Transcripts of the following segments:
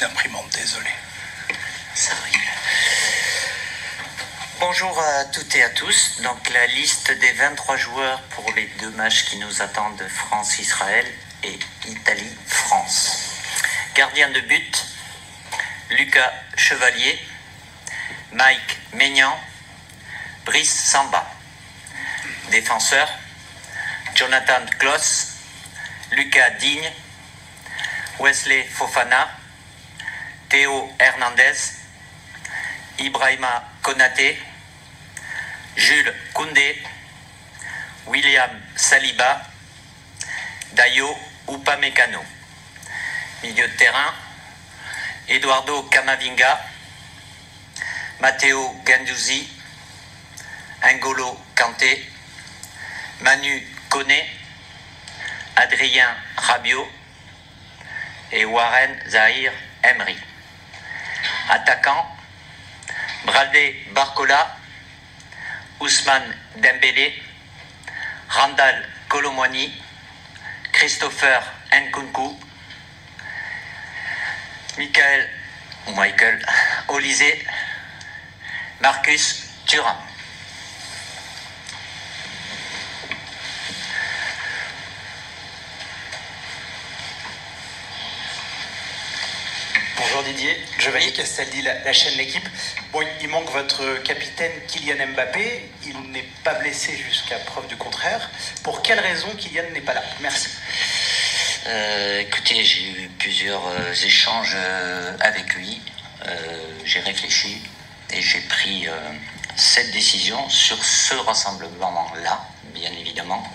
d'imprimante, désolé. Ça arrive. Bonjour à toutes et à tous. Donc la liste des 23 joueurs pour les deux matchs qui nous attendent, France-Israël et Italie-France. Gardien de but, Lucas Chevalier, Mike Maignan, Brice Samba. Défenseur, Jonathan Kloss, Lucas Digne, Wesley Fofana, Théo Hernandez, Ibrahima Konaté, Jules Koundé, William Saliba, Dayo Upamecano. Milieu de terrain, Eduardo Camavinga, Matteo Guendouzi, N'Golo Kanté, Manu Koné, Adrien Rabiot et Warren Zahir Emery. Attaquant, Bradley Barcola, Ousmane Dembélé, Randal Colomwani, Christopher Nkunku, Michael Olysée, Marcus Thuram. Bonjour Didier, Giovanni Castaldi, la chaîne L'équipe. Bon, il manque votre capitaine Kylian Mbappé, il n'est pas blessé jusqu'à preuve du contraire. Pour quelle raison Kylian n'est pas là? Merci. Écoutez, j'ai eu plusieurs échanges avec lui, j'ai réfléchi et j'ai pris cette décision sur ce rassemblement-là, bien évidemment,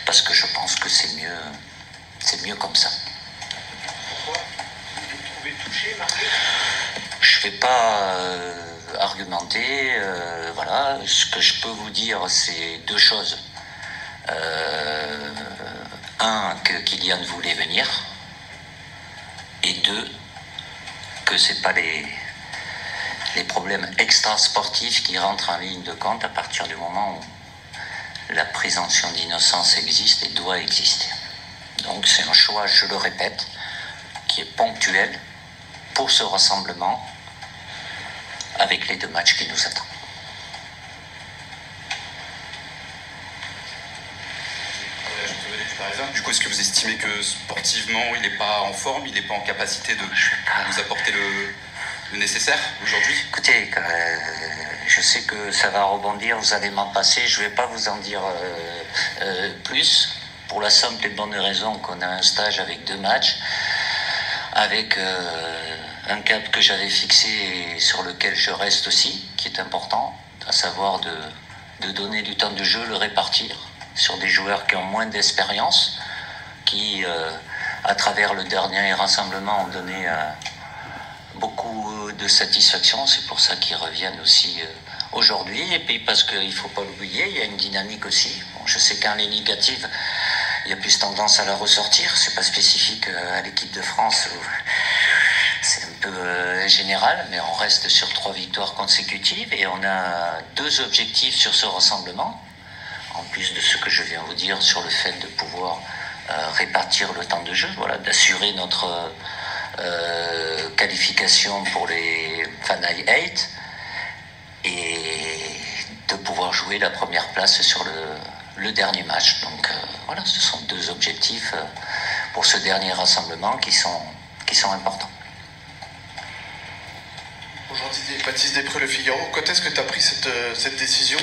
parce que je pense que c'est mieux comme ça. Pourquoi? Vous trouvez touché, marqué? Je ne vais pas argumenter, voilà, ce que je peux vous dire c'est deux choses. Un, que Kylian voulait venir, et deux, que c'est pas les problèmes extra-sportifs qui rentrent en ligne de compte à partir du moment où la présomption d'innocence existe et doit exister. Donc c'est un choix, je le répète, qui est ponctuel pour ce rassemblement avec les deux matchs qui nous attendent. Du coup, est-ce que vous estimez que sportivement, il n'est pas en forme, il n'est pas en capacité de nous apporter le nécessaire aujourd'hui? Écoutez, je sais que ça va rebondir, vous allez m'en passer, je ne vais pas vous en dire plus, pour la simple et bonne raison qu'on a un stage avec deux matchs, avec un cap que j'avais fixé et sur lequel je reste aussi, qui est important, à savoir de donner du temps de jeu, le répartir sur des joueurs qui ont moins d'expérience, qui, à travers le dernier rassemblement, ont donné beaucoup de satisfaction. C'est pour ça qu'ils reviennent aussi aujourd'hui. Et puis parce qu'il ne faut pas l'oublier, il y a une dynamique aussi. Bon, je sais qu'en les négatives, il y a plus tendance à la ressortir. C'est pas spécifique à l'équipe de France. C'est un peu général, mais on reste sur 3 victoires consécutives et on a 2 objectifs sur ce rassemblement. En plus de ce que je viens vous dire sur le fait de pouvoir répartir le temps de jeu, voilà, d'assurer notre qualification pour les Final 8 et de pouvoir jouer la première place sur le dernier match. Donc voilà, ce sont 2 objectifs pour ce dernier rassemblement qui sont importants. Bonjour Didier, Baptiste Després, Le Figaro. Quand est-ce que tu as pris cette décision?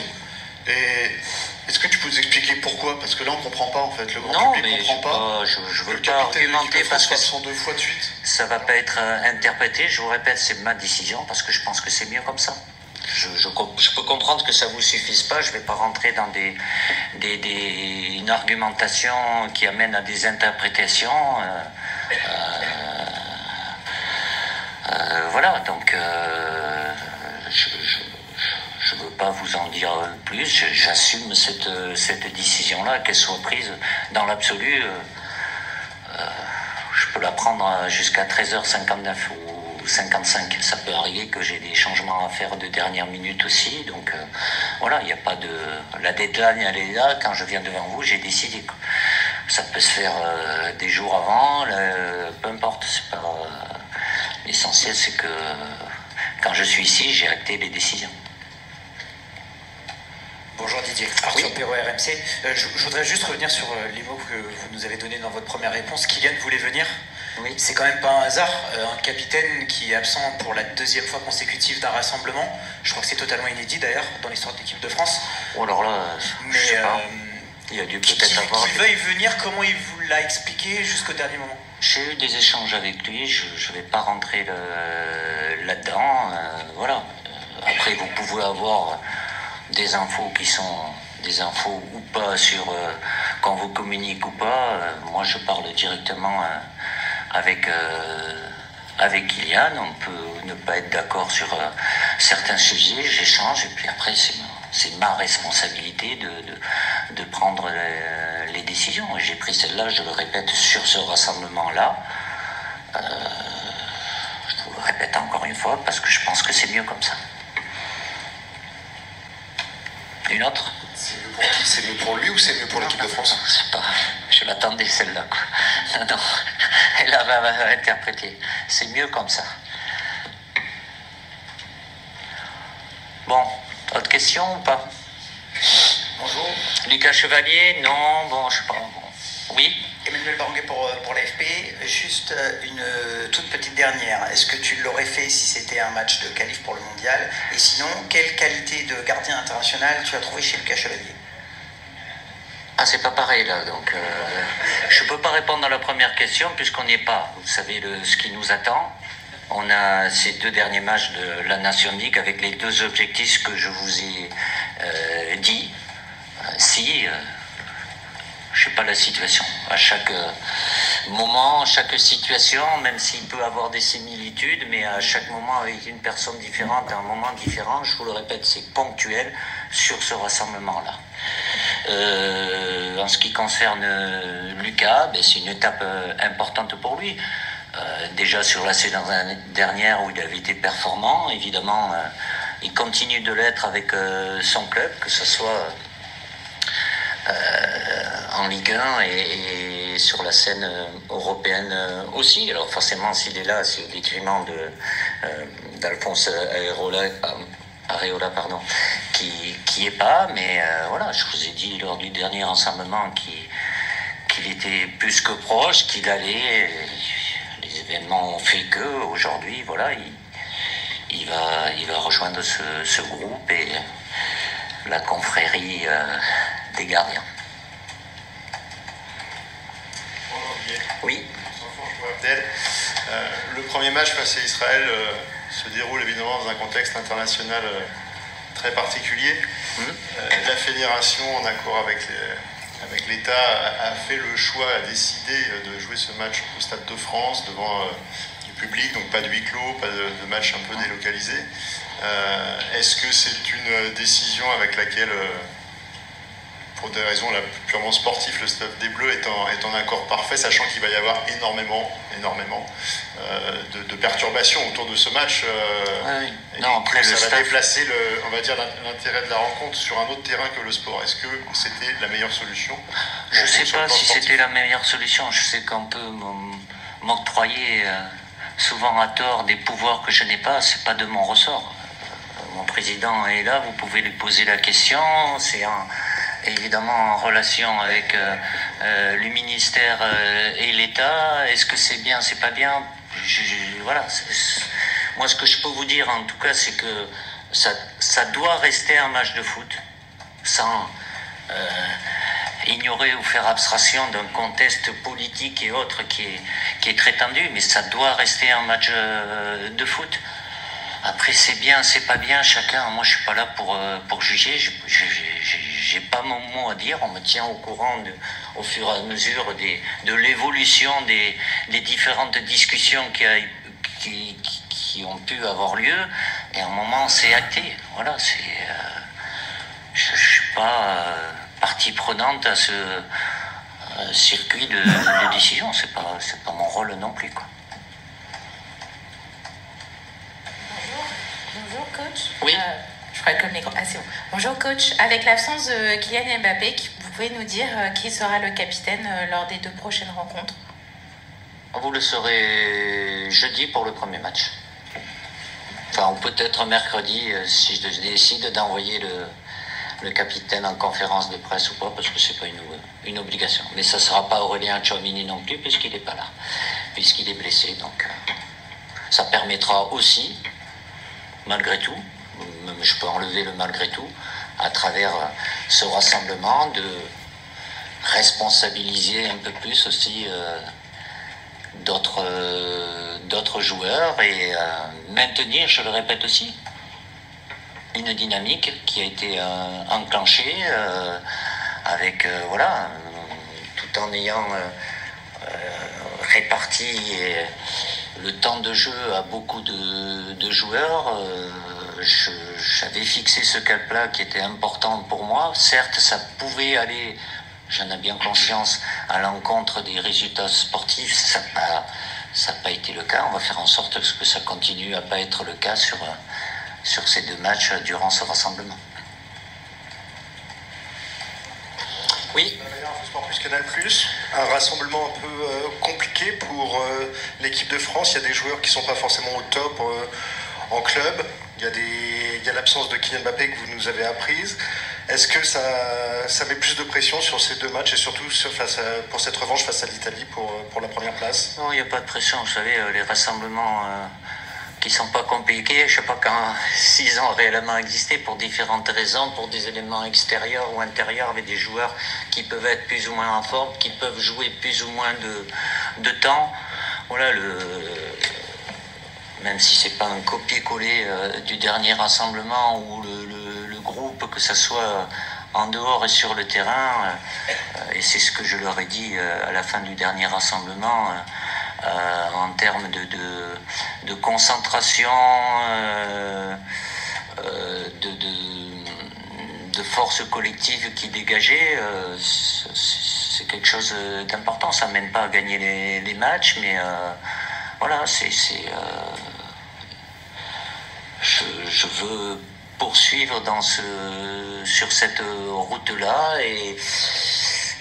Et est-ce que tu peux nous expliquer pourquoi? Parce que là on comprend pas en fait, le grand public comprend pas. Je veux pas argumenter parce que 2 fois de suite. Ça va pas être interprété. Je vous répète, c'est ma décision parce que je pense que c'est mieux comme ça. Je peux comprendre que ça vous suffise pas. Je vais pas rentrer dans une argumentation qui amène à des interprétations. Voilà, donc je ne veux pas vous en dire plus. J'assume cette décision-là, qu'elle soit prise dans l'absolu. Je peux la prendre jusqu'à 13h59 ou 55. Ça peut arriver que j'ai des changements à faire de dernière minute aussi. Donc voilà, il n'y a pas de... La deadline, elle est là. Quand je viens devant vous, j'ai décidé. Ça peut se faire des jours avant, peu importe. C'est pas... L'essentiel, c'est que quand je suis ici, j'ai acté les décisions. Bonjour Didier, Arthur Perrault, RMC. Je voudrais juste revenir sur les mots que vous nous avez donnés dans votre première réponse. Kylian voulait venir. Oui. C'est quand même pas un hasard. Un capitaine qui est absent pour la deuxième fois consécutive d'un rassemblement. Je crois que c'est totalement inédit d'ailleurs dans l'histoire de l'équipe de France. Oh alors là, mais je sais pas. Il a dû peut-être avoir... Qu'il veuille venir, comment il vous l'a expliqué jusqu'au dernier moment? J'ai eu des échanges avec lui, je ne vais pas rentrer là-dedans. Voilà. Après, vous pouvez avoir des infos qui sont des infos ou pas sur quand vous communiquez ou pas. Moi, je parle directement avec Kylian. On peut ne pas être d'accord sur certains sujets, j'échange, et puis après, c'est ma responsabilité de prendre les décisions. J'ai pris celle-là, je le répète, sur ce rassemblement-là. Je vous le répète encore une fois, parce que je pense que c'est mieux comme ça. Une autre? C'est mieux pour qui? C'est mieux pour lui ou c'est mieux pour l'équipe de France? C'est pas... Je l'attendais celle-là, quoi. Non, elle va interpréter. C'est mieux comme ça. Bon, autre question ou pas? Bonjour. Lucas Chevalier? Non, bon, je sais pas. Bon. Oui? Emmanuel Baranguet pour l'AFP. Juste une toute petite dernière. Est-ce que tu l'aurais fait si c'était un match de qualif pour le mondial? Et sinon, quelle qualité de gardien international tu as trouvé chez Lucas Chevalier? Ah, c'est pas pareil là, donc je peux pas répondre à la première question puisqu'on n'y est pas. Vous savez ce qui nous attend. On a ces 2 derniers matchs de la Nation League avec les 2 objectifs que je vous ai dit. Je sais pas la situation. À chaque moment, chaque situation, même s'il peut avoir des similitudes, mais à chaque moment avec une personne différente, à un moment différent, je vous le répète, c'est ponctuel sur ce rassemblement-là. En ce qui concerne Lucas, c'est une étape importante pour lui. Déjà sur la saison dernière où il avait été performant, évidemment, il continue de l'être avec son club, que ce soit en Ligue 1 et sur la scène européenne aussi. Alors forcément, s'il est là, c'est au détriment d'Alphonse Areola, qui est pas, mais voilà, je vous ai dit lors du dernier rassemblement qu'il était plus que proche, qu'il allait. Les événements ont fait que aujourd'hui, voilà, il va rejoindre ce groupe et la confrérie des gardiens. Oui. Le premier match face à Israël se déroule évidemment dans un contexte international très particulier. La fédération, en accord avec l'État, a fait le choix, a décidé de jouer ce match au Stade de France devant du public, donc pas de huis clos, pas de match un peu délocalisé. Est-ce que c'est une décision avec laquelle, pour des raisons purement sportives, le staff des Bleus est en accord parfait, sachant qu'il va y avoir énormément de perturbations autour de ce match. Oui. Non, après, ça va déplacer on va dire l'intérêt de la rencontre sur un autre terrain que le sport. Est-ce que c'était la meilleure solution? Je ne sais pas si c'était la meilleure solution. Je sais qu'on peut m'octroyer souvent à tort des pouvoirs que je n'ai pas. C'est pas de mon ressort. Mon président est là, vous pouvez lui poser la question. C'est évidemment en relation avec le ministère et l'État. Est-ce que c'est bien, c'est pas bien? Voilà. Moi, ce que je peux vous dire, en tout cas, c'est que ça doit rester un match de foot, sans ignorer ou faire abstraction d'un contexte politique et autres qui est très tendu, mais ça doit rester un match de foot. Après, c'est bien, c'est pas bien, chacun. Moi, je suis pas là pour juger. J'ai pas mon mot à dire. On me tient au courant au fur et à mesure de l'évolution des différentes discussions qui ont pu avoir lieu. Et à un moment, c'est acté. Voilà, je suis pas partie prenante à ce circuit de décision. C'est pas mon rôle non plus, quoi. Bonjour coach. Oui. Je ferai comme les grands. Ah c'est bon. Bonjour coach. Avec l'absence de Kylian Mbappé, vous pouvez nous dire qui sera le capitaine lors des 2 prochaines rencontres? Vous le saurez jeudi pour le premier match. Enfin, ou peut-être mercredi si je décide d'envoyer le capitaine en conférence de presse ou pas, parce que c'est pas une obligation. Mais ça sera pas Aurélien Tchouaméni non plus, puisqu'il n'est pas là, puisqu'il est blessé. Donc ça permettra aussi, malgré tout, même je peux enlever le malgré tout, à travers ce rassemblement, de responsabiliser un peu plus aussi d'autres joueurs et maintenir, je le répète aussi, une dynamique qui a été enclenchée avec tout en ayant réparti le temps de jeu à beaucoup de joueurs. J'avais fixé ce cap-là qui était important pour moi. Certes, ça pouvait aller, j'en ai bien conscience, à l'encontre des résultats sportifs. Ça n'a pas été le cas. On va faire en sorte que ça continue à pas être le cas sur ces 2 matchs durant ce rassemblement. Oui. Sport Plus Canal+, un rassemblement un peu compliqué pour l'équipe de France. Il y a des joueurs qui ne sont pas forcément au top en club. Il y a l'absence de Kylian Mbappé que vous nous avez apprise. Est-ce que ça met plus de pression sur ces 2 matchs et surtout pour cette revanche face à l'Italie pour la première place? Non, il n'y a pas de pression. Vous savez, les rassemblements qui sont pas compliqués, je sais pas s'ils ont réellement existé pour différentes raisons, pour des éléments extérieurs ou intérieurs, avec des joueurs qui peuvent être plus ou moins en forme, qui peuvent jouer plus ou moins de temps. Voilà, même si c'est pas un copier-coller du dernier rassemblement où le groupe, que ce soit en dehors et sur le terrain, et c'est ce que je leur ai dit à la fin du dernier rassemblement, en termes de concentration, de force collective qui dégageait, c'est quelque chose d'important. Ça ne mène pas à gagner les matchs, mais voilà, je veux poursuivre sur cette route-là, et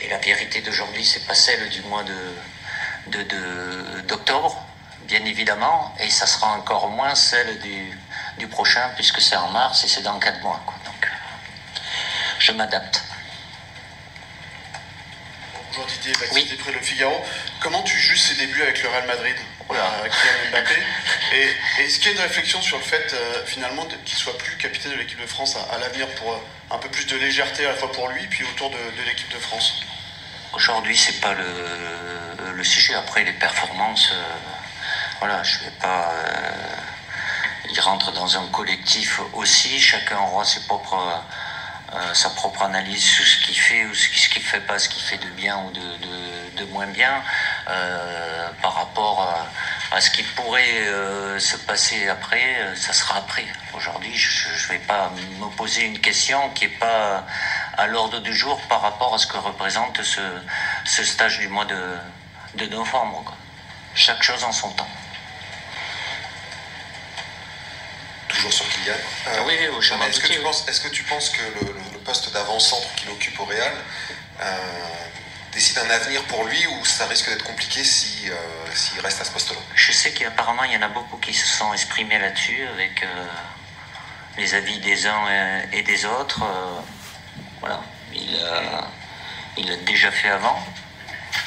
la vérité d'aujourd'hui, c'est pas celle du mois d'octobre, bien évidemment, et ça sera encore moins celle du prochain, puisque c'est en mars et c'est dans 4 mois, quoi. Donc je m'adapte. Bonjour Didier, Baptiste Després, Le Figaro. Comment tu juges ses débuts avec le Real Madrid, Kylian Mbappé, et est-ce qu'il y a une réflexion sur le fait finalement qu'il soit plus capitaine de l'équipe de France à l'avenir, pour un peu plus de légèreté à la fois pour lui puis autour de l'équipe de France? Aujourd'hui, c'est pas le sujet. Après, les performances, je vais pas. Il rentre dans un collectif aussi. Chacun aura sa propre analyse sur ce qu'il fait ou ce qu'il fait pas, ce qu'il fait de bien ou de moins bien, par rapport à ce qui pourrait se passer après. Ça sera après. Aujourd'hui, je vais pas me poser une question qui est pas à l'ordre du jour par rapport à ce que représente ce stage du mois de novembre, quoi. Chaque chose en son temps. Toujours sur Kylian. Est-ce que tu penses que le poste d'avant-centre qu'il occupe au Real décide un avenir pour lui, ou ça risque d'être compliqué s'il reste à ce poste-là? Je sais qu'apparemment il y en a beaucoup qui se sont exprimés là-dessus, avec les avis des uns et des autres. Voilà, il l'a déjà fait avant,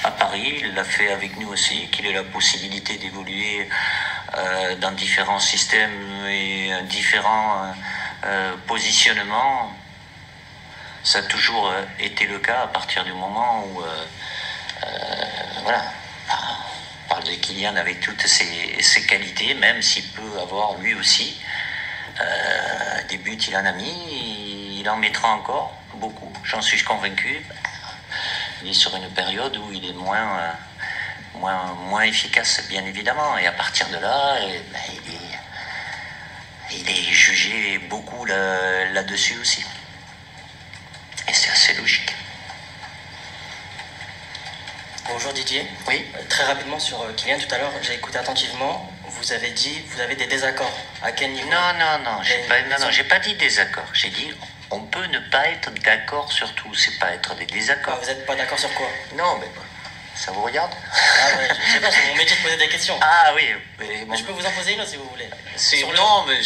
à Paris, il l'a fait avec nous aussi, qu'il ait la possibilité d'évoluer dans différents systèmes et différents positionnements. Ça a toujours été le cas à partir du moment où, on parle de Kylian avec toutes ses qualités, même s'il peut avoir lui aussi des buts, il en a mis, il en mettra encore beaucoup, j'en suis convaincu. Il est sur une période où il est moins efficace, bien évidemment, et à partir de là, il est jugé beaucoup là-dessus aussi. Et c'est assez logique. Bonjour Didier. Oui. Très rapidement sur Kylian, tout à l'heure, j'ai écouté attentivement. Vous avez dit vous avez des désaccords. À quel niveau? Non, j'ai pas dit désaccord. J'ai dit on peut ne pas être d'accord sur tout. C'est pas être des désaccords. Vous n'êtes pas d'accord sur quoi? Non, mais Ça vous regarde? Ah ouais, je sais pas, c'est mon métier de poser des questions. Ah oui. Mais je peux vous en poser une autre si vous voulez. Non, mais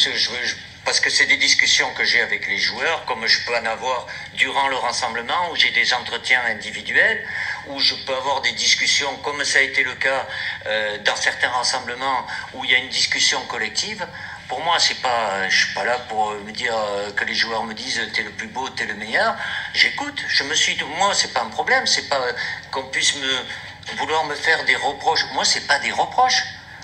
parce que c'est des discussions que j'ai avec les joueurs, comme je peux en avoir durant le rassemblement, où j'ai des entretiens individuels, où je peux avoir des discussions, comme ça a été le cas dans certains rassemblements, où il y a une discussion collective. Pour moi, je suis pas là pour me dire que les joueurs me disent t'es le plus beau, t'es le meilleur. J'écoute. Moi, c'est pas un problème. C'est pas qu'on puisse vouloir me faire des reproches. Moi, c'est pas des reproches.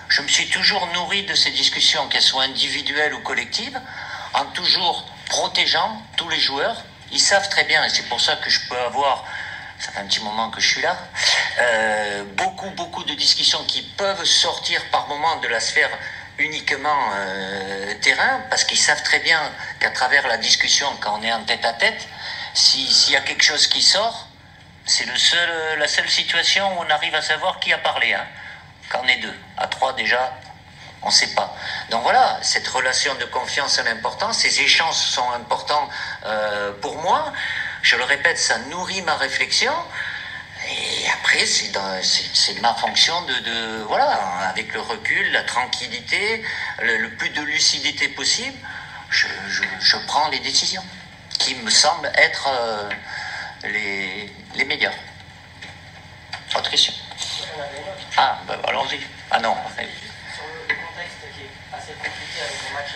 Je me suis toujours nourri de ces discussions, qu'elles soient individuelles ou collectives, en toujours protégeant tous les joueurs. Ils savent très bien, et c'est pour ça que je peux avoir, ça fait un petit moment que je suis là, beaucoup de discussions qui peuvent sortir par moment de la sphère uniquement terrain, parce qu'ils savent très bien qu'à travers la discussion, quand on est en tête à tête, s'il y a quelque chose qui sort, c'est la seule situation où on arrive à savoir qui a parlé. Quand on est deux, à trois déjà, on ne sait pas. Donc voilà, cette relation de confiance est importante, ces échanges sont importants pour moi. Je le répète, ça nourrit ma réflexion. Et après, c'est ma fonction voilà, avec le recul, la tranquillité, le plus de lucidité possible, je prends les décisions qui me semblent être les meilleures. Autre question? Ah, ben allons-y. Ah non. Sur le contexte qui est assez compliqué avec le match,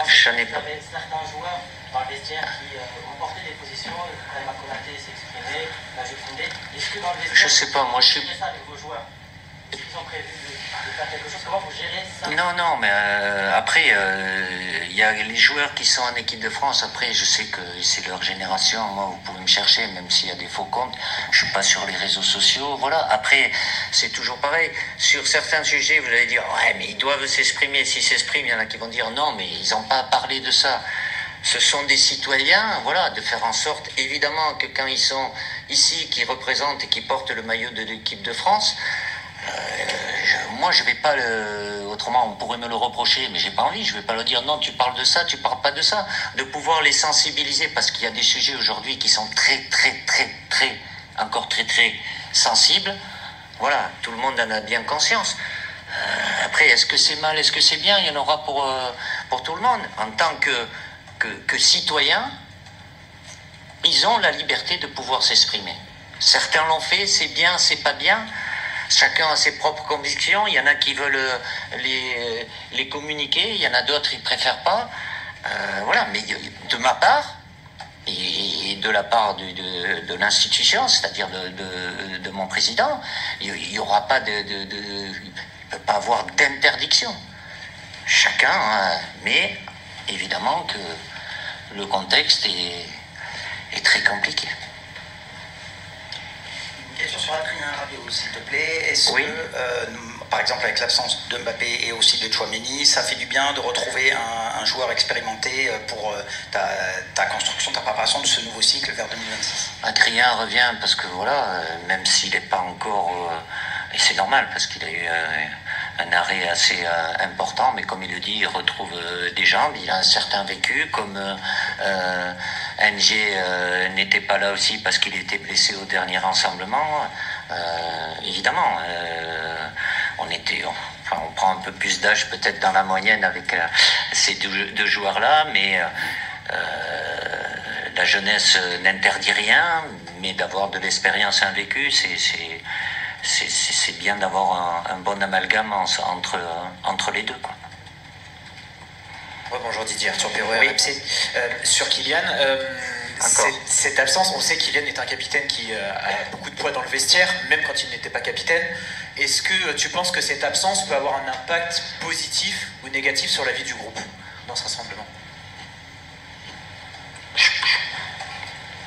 je n'ai pas. Il y avait certains joueurs dans le vestiaire qui ont porté des positions, Ibrahima Konaté s'est exprimé, Najib Koundé. Est-ce que dans le vestiaire, je sais pas, moi je suis. ça avec vos joueurs? Est-ce qu'ils ont prévu de faire quelque chose? Comment vous gérez ça? Non, mais après, il y a les joueurs qui sont en équipe de France. Après, je sais que c'est leur génération. Moi, vous pouvez me chercher, même s'il y a des faux comptes. Je suis pas sur les réseaux sociaux. Voilà. Après, c'est toujours pareil. Sur certains sujets, vous allez dire, ouais, mais ils doivent s'exprimer. S'ils s'expriment, il y en a qui vont dire, non, mais ils n'ont pas parlé de ça. Ce sont des citoyens, voilà, de faire en sorte, évidemment, que quand ils sont ici, qui représentent et qui portent le maillot de l'équipe de France, moi, je vais pas autrement, on pourrait me le reprocher, mais j'ai pas envie. Je vais pas leur dire non, tu parles de ça, tu parles pas de ça. De pouvoir les sensibiliser, parce qu'il y a des sujets aujourd'hui qui sont encore très sensibles. Voilà, tout le monde en a bien conscience. Après, est-ce que c'est mal, est-ce que c'est bien? Il y en aura pour tout le monde. En tant que citoyens, ils ont la liberté de pouvoir s'exprimer. Certains l'ont fait, c'est bien, c'est pas bien. Chacun a ses propres convictions. Il y en a qui veulent les communiquer, il y en a d'autres qui ne préfèrent pas. Voilà, mais de ma part, et de la part de l'institution, c'est-à-dire de mon président, il n'y aura pas il ne peut pas avoir d'interdiction. Chacun, mais évidemment que le contexte est très compliqué. Question sur Adrien Rabiot, s'il te plaît. Est-ce que, par exemple, avec l'absence de Mbappé et aussi de Tchouaméni, ça fait du bien de retrouver un joueur expérimenté pour ta construction, ta préparation de ce nouveau cycle vers 2026? Adrien revient parce que voilà, même s'il n'est pas encore, et c'est normal parce qu'il a eu un arrêt assez important, mais comme il le dit, il retrouve des jambes, il a un certain vécu, comme NG n'était pas là aussi parce qu'il était blessé au dernier rassemblement. Évidemment, on prend un peu plus d'âge peut-être dans la moyenne avec ces deux joueurs-là, mais la jeunesse n'interdit rien, mais d'avoir de l'expérience, un vécu, c'est bien d'avoir un bon amalgame entre les deux, quoi. Bonjour Didier, Arthur Perrault, RMC. Sur Kylian, cette absence, on sait que Kylian est un capitaine qui a beaucoup de poids dans le vestiaire, même quand il n'était pas capitaine. Est-ce que tu penses que cette absence peut avoir un impact positif ou négatif sur la vie du groupe dans ce rassemblement?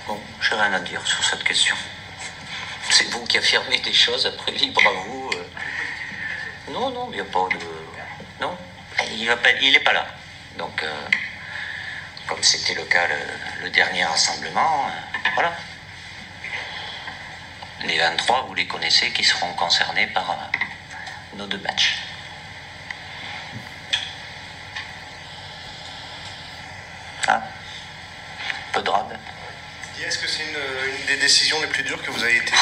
Bon, je n'ai rien à dire sur cette question. C'est vous qui affirmez des choses, après libre à vous. Non, il n'y a pas de... Non, il n'est pas là. Donc, comme c'était le cas le dernier rassemblement, voilà. Les 23, vous les connaissez, qui seront concernés par nos deux matchs. Peu de rab. Est-ce que c'est une des décisions les plus dures que vous avez été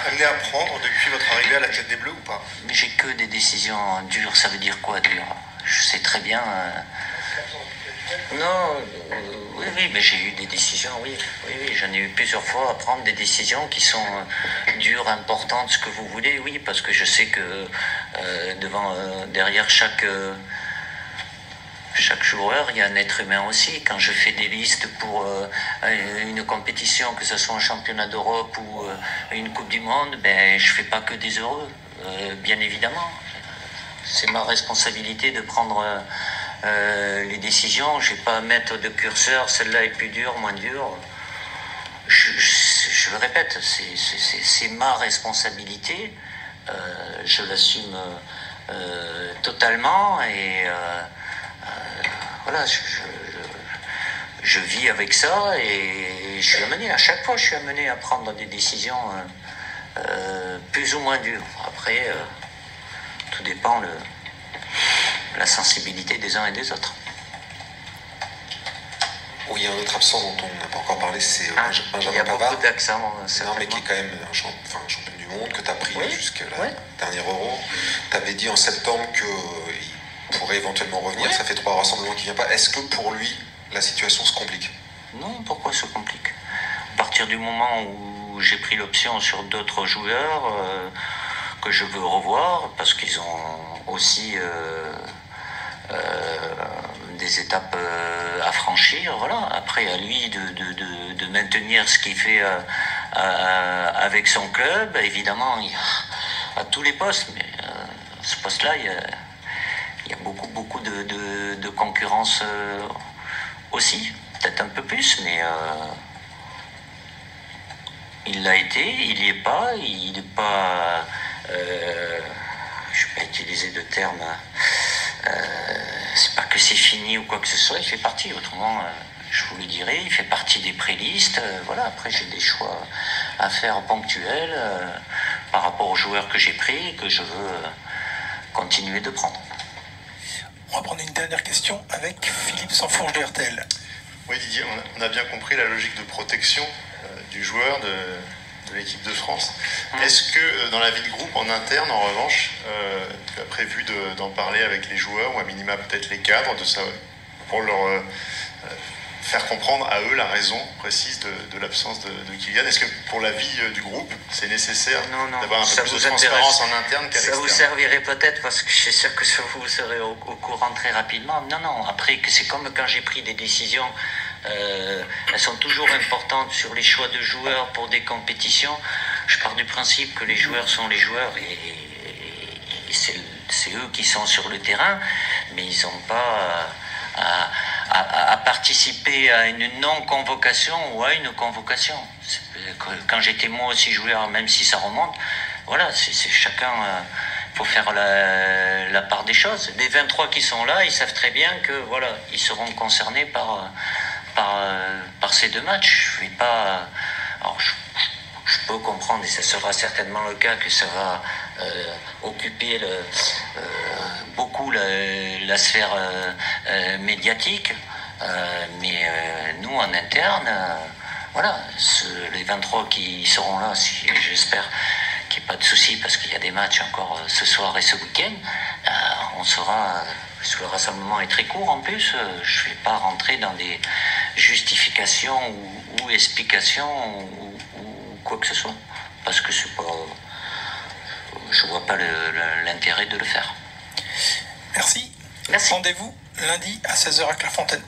amené à prendre depuis votre arrivée à la tête des Bleus ou pas? Mais j'ai que des décisions dures. Ça veut dire quoi, dur? Je sais très bien. Non, oui, mais j'ai eu des décisions, oui, j'en ai eu plusieurs fois à prendre des décisions qui sont dures, importantes, ce que vous voulez, oui, parce que je sais que derrière chaque joueur, il y a un être humain aussi. Quand je fais des listes pour une compétition, que ce soit un championnat d'Europe ou une Coupe du Monde, ben, je fais pas que des heureux, bien évidemment. C'est ma responsabilité de prendre les décisions. Je ne vais pas mettre de curseur, celle-là est plus dure, moins dure. Je le répète, c'est ma responsabilité. Je l'assume totalement et voilà, je vis avec ça et je suis amené, à chaque fois je suis amené à prendre des décisions plus ou moins dures. Après, tout dépend de la sensibilité des uns et des autres. Oui, il y a un autre absent dont on n'a pas encore parlé, c'est Benjamin Pavard. Il y a beaucoup d'accents. Non, mais qui est quand même un champion du monde que tu as pris jusqu'à la dernière Euro. Tu avais dit en septembre qu'il pourrait éventuellement revenir. Ça fait 3 rassemblements qu'il ne vient pas. Est-ce que pour lui, la situation se complique? Non, pourquoi se complique? À partir du moment où j'ai pris l'option sur d'autres joueurs que je veux revoir, parce qu'ils ont aussi des étapes à franchir, voilà. Après, à lui de maintenir ce qu'il fait avec son club. Évidemment, il y a à tous les postes, mais à ce poste-là, il y a beaucoup de concurrence aussi, peut-être un peu plus, mais il l'a été, il n'y est pas, il n'est pas... je ne vais pas utiliser de termes... c'est pas que c'est fini ou quoi que ce soit, il fait partie, autrement je vous le dirai, il fait partie des prélistes, voilà. Après j'ai des choix à faire ponctuels par rapport aux joueurs que j'ai pris et que je veux continuer de prendre. On va prendre une dernière question avec Philippe Sanfourche de RTL. Oui Didier, on a bien compris la logique de protection du joueur de l'équipe de France. Est-ce que dans la vie de groupe, en interne, en revanche, tu as prévu d'en parler avec les joueurs, ou à minima peut-être les cadres, pour leur faire comprendre à eux la raison précise de l'absence de Kylian? Est-ce que pour la vie du groupe, c'est nécessaire d'avoir un peu plus de transparence en interne qu'à l'externe? Ça vous servirait peut-être, parce que je suis sûr que vous serez au courant très rapidement. Non, après, c'est comme quand j'ai pris des décisions, elles sont toujours importantes sur les choix de joueurs pour des compétitions. Je pars du principe que les joueurs sont les joueurs et c'est eux qui sont sur le terrain, mais ils n'ont pas à participer à une non-convocation ou à une convocation. Quand j'étais moi aussi joueur, même si ça remonte, voilà, c'est chacun... faut faire la part des choses. Les 23 qui sont là, ils savent très bien que voilà, ils seront concernés par ces 2 matchs. Je vais pas... Alors, je peux comprendre, et ça sera certainement le cas, que ça va occuper beaucoup la sphère médiatique, mais nous en interne, voilà, les 23 qui seront là, j'espère qu'il n'y ait pas de souci, parce qu'il y a des matchs encore ce soir et ce week-end, on sera... Le rassemblement est très court en plus, je ne vais pas rentrer dans des justifications ou explications ou quoi que ce soit, parce que c'est pas... Je vois pas l'intérêt de le faire. Merci. Merci. Rendez-vous lundi à 16h à Clairefontaine.